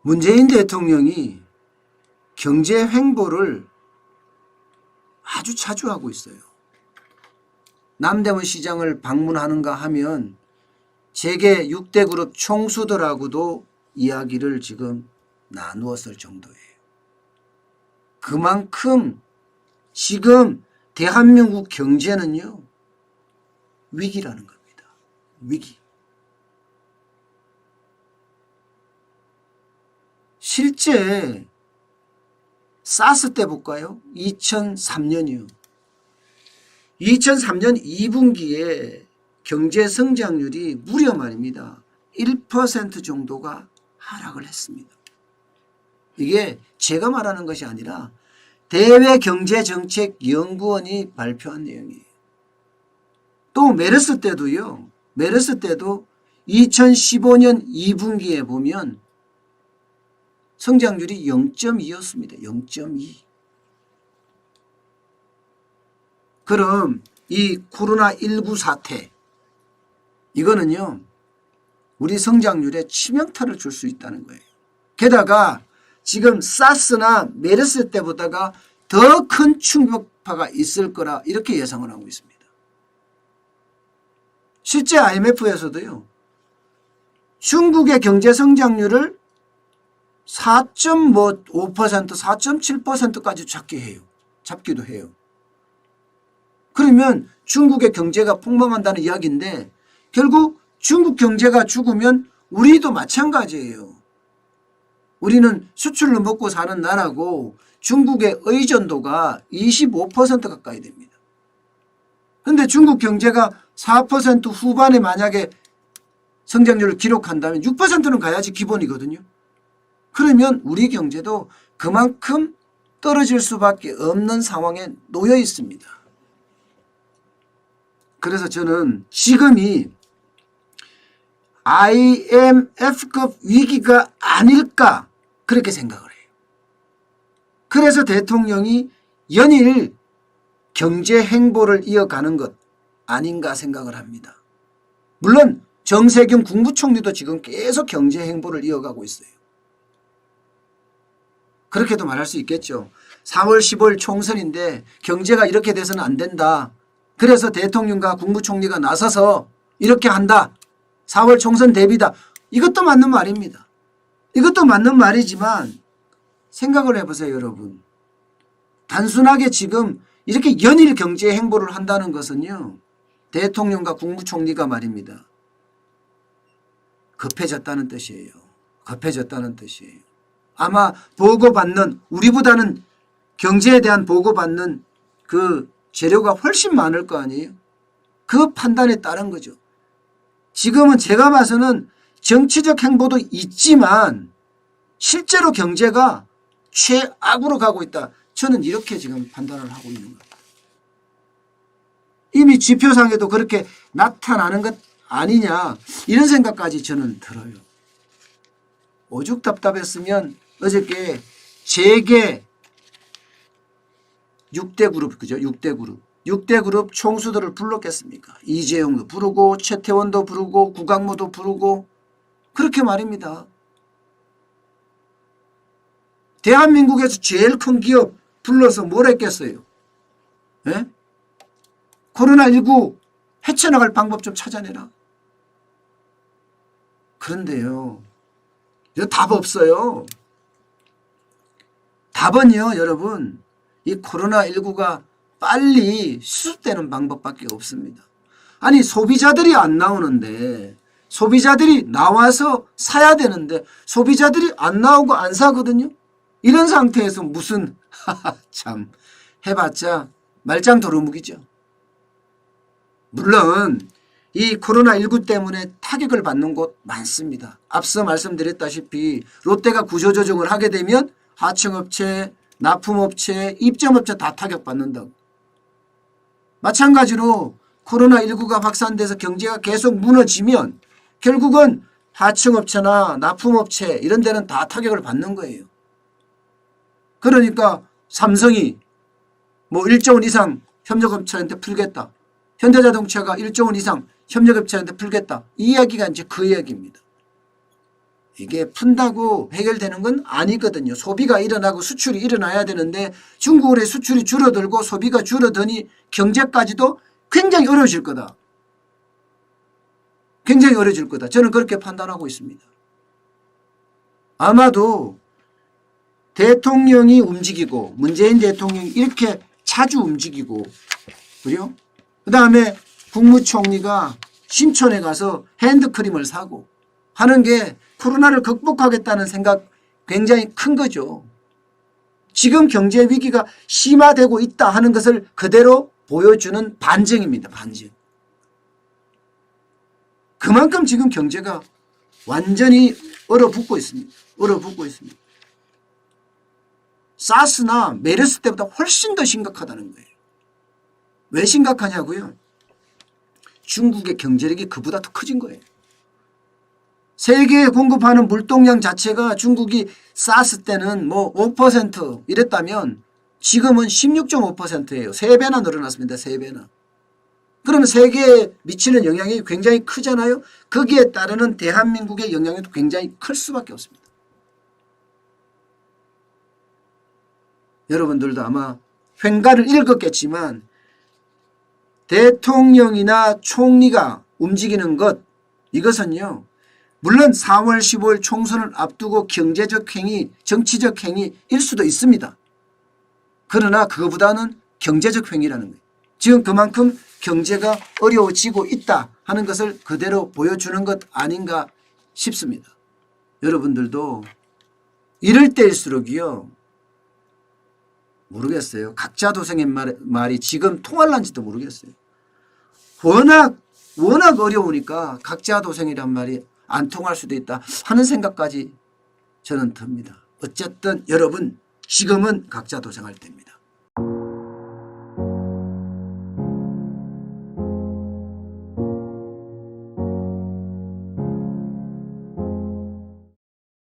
문재인 대통령이 경제 횡보를 아주 자주 하고 있어요. 남대문 시장을 방문하는가 하면 재계 6대 그룹 총수들하고도 이야기를 지금 나누었을 정도예요. 그만큼 지금 대한민국 경제는요, 위기라는 겁니다. 위기. 실제 사스 때 볼까요? 2003년이요. 2003년 2분기에 경제 성장률이 무려 말입니다. 1% 정도가 하락을 했습니다. 이게 제가 말하는 것이 아니라 대외경제정책연구원이 발표한 내용이에요. 또 메르스 때도요. 메르스 때도 2015년 2분기에 보면 성장률이 0.2였습니다. 0.2. 그럼 이 코로나19 사태, 이거는요, 우리 성장률에 치명타를 줄 수 있다는 거예요. 게다가 지금 사스나 메르스 때보다가 더 큰 충격파가 있을 거라 이렇게 예상을 하고 있습니다. 실제 IMF에서도요, 중국의 경제 성장률을 4.5%, 4.7%까지 잡기도 해요. 그러면 중국의 경제가 폭망한다는 이야기인데 결국 중국 경제가 죽으면 우리도 마찬가지예요. 우리는 수출로 먹고 사는 나라고 중국의 의존도가 25% 가까이 됩니다. 그런데 중국 경제가 4% 후반에 만약에 성장률을 기록한다면 6%는 가야지 기본이거든요. 그러면 우리 경제도 그만큼 떨어질 수밖에 없는 상황에 놓여 있습니다. 그래서 저는 지금이 IMF급 위기가 아닐까 그렇게 생각을 해요. 그래서 대통령이 연일 경제 행보를 이어가는 것 아닌가 생각을 합니다. 물론 정세균 국무총리도 지금 계속 경제 행보를 이어가고 있어요. 그렇게도 말할 수 있겠죠. 4월 15일 총선인데 경제가 이렇게 돼서는 안 된다. 그래서 대통령과 국무총리가 나서서 이렇게 한다. 4월 총선 대비다. 이것도 맞는 말입니다. 이것도 맞는 말이지만 생각을 해보세요, 여러분. 단순하게 지금 이렇게 연일 경제 행보를 한다는 것은요, 대통령과 국무총리가 말입니다. 급해졌다는 뜻이에요. 급해졌다는 뜻이에요. 아마 보고받는, 우리보다는 경제에 대한 보고받는 그 재료가 훨씬 많을 거 아니에요. 그 판단에 따른 거죠. 지금은 제가 봐서는 정치적 행보도 있지만 실제로 경제가 최악으로 가고 있다. 저는 이렇게 지금 판단을 하고 있는 겁니다. 이미 지표상에도 그렇게 나타나는 것 아니냐, 이런 생각까지 저는 들어요. 오죽 답답했으면 어저께 재계 6대 그룹, 그죠? 6대 그룹. 6대 그룹 총수들을 불렀겠습니까? 이재용도 부르고 최태원도 부르고 구강모도 부르고 그렇게 말입니다. 대한민국에서 제일 큰 기업 불러서 뭘 했겠어요? 예? 코로나19 헤쳐나갈 방법 좀 찾아내라. 그런데요, 이거 답 없어요. 답은요, 여러분, 이 코로나19가 빨리 수습되는 방법밖에 없습니다. 아니, 소비자들이 안 나오는데, 소비자들이 나와서 사야 되는데 소비자들이 안 나오고 안 사거든요. 이런 상태에서 무슨 참 해봤자 말짱 도루묵이죠. 물론 이 코로나19 때문에 타격을 받는 곳 많습니다. 앞서 말씀드렸다시피 롯데가 구조조정을 하게 되면 하청업체, 납품업체, 입점업체 다 타격받는다고. 마찬가지로 코로나19가 확산돼서 경제가 계속 무너지면 결국은 하청업체나 납품업체 이런 데는 다 타격을 받는 거예요. 그러니까 삼성이 뭐 1조 원 이상 협력업체한테 풀겠다. 현대자동차가 1조 원 이상 협력업체한테 풀겠다. 이 이야기가 이제 그 이야기입니다. 이게 푼다고 해결되는 건 아니거든요. 소비가 일어나고 수출이 일어나야 되는데 중국의 수출이 줄어들고 소비가 줄어드니 경제까지도 굉장히 어려워질 거다. 굉장히 어려워질 거다. 저는 그렇게 판단하고 있습니다. 아마도 대통령이 움직이고 문재인 대통령이 이렇게 자주 움직이고 그래요? 그다음에 국무총리가 신촌에 가서 핸드크림을 사고 하는 게 코로나를 극복하겠다는 생각 굉장히 큰 거죠. 지금 경제 위기가 심화되고 있다 하는 것을 그대로 보여주는 반증입니다. 반증. 그만큼 지금 경제가 완전히 얼어붙고 있습니다. 얼어붙고 있습니다. 사스나 메르스 때보다 훨씬 더 심각하다는 거예요. 왜 심각하냐고요? 중국의 경제력이 그보다 더 커진 거예요. 세계에 공급하는 물동량 자체가 중국이 사스 때는 뭐 5% 이랬다면 지금은 16.5%예요. 3배나 늘어났습니다. 3배나. 그러면 세계에 미치는 영향이 굉장히 크잖아요. 거기에 따르는 대한민국의 영향도 굉장히 클 수밖에 없습니다. 여러분들도 아마 횡가를 읽었겠지만 대통령이나 총리가 움직이는 것 이것은요. 물론 4월 15일 총선을 앞두고 경제적 행위, 정치적 행위일 수도 있습니다. 그러나 그거보다는 경제적 행위라는 거예요. 지금 그만큼 경제가 어려워지고 있다 하는 것을 그대로 보여주는 것 아닌가 싶습니다. 여러분들도 이럴 때일수록이요. 모르겠어요. 각자 도생의 말이 지금 통할란지도 모르겠어요. 워낙 어려우니까 각자 도생이란 말이 안 통할 수도 있다 하는 생각까지 저는 듭니다. 어쨌든 여러분 지금은 각자 도생할 때입니다.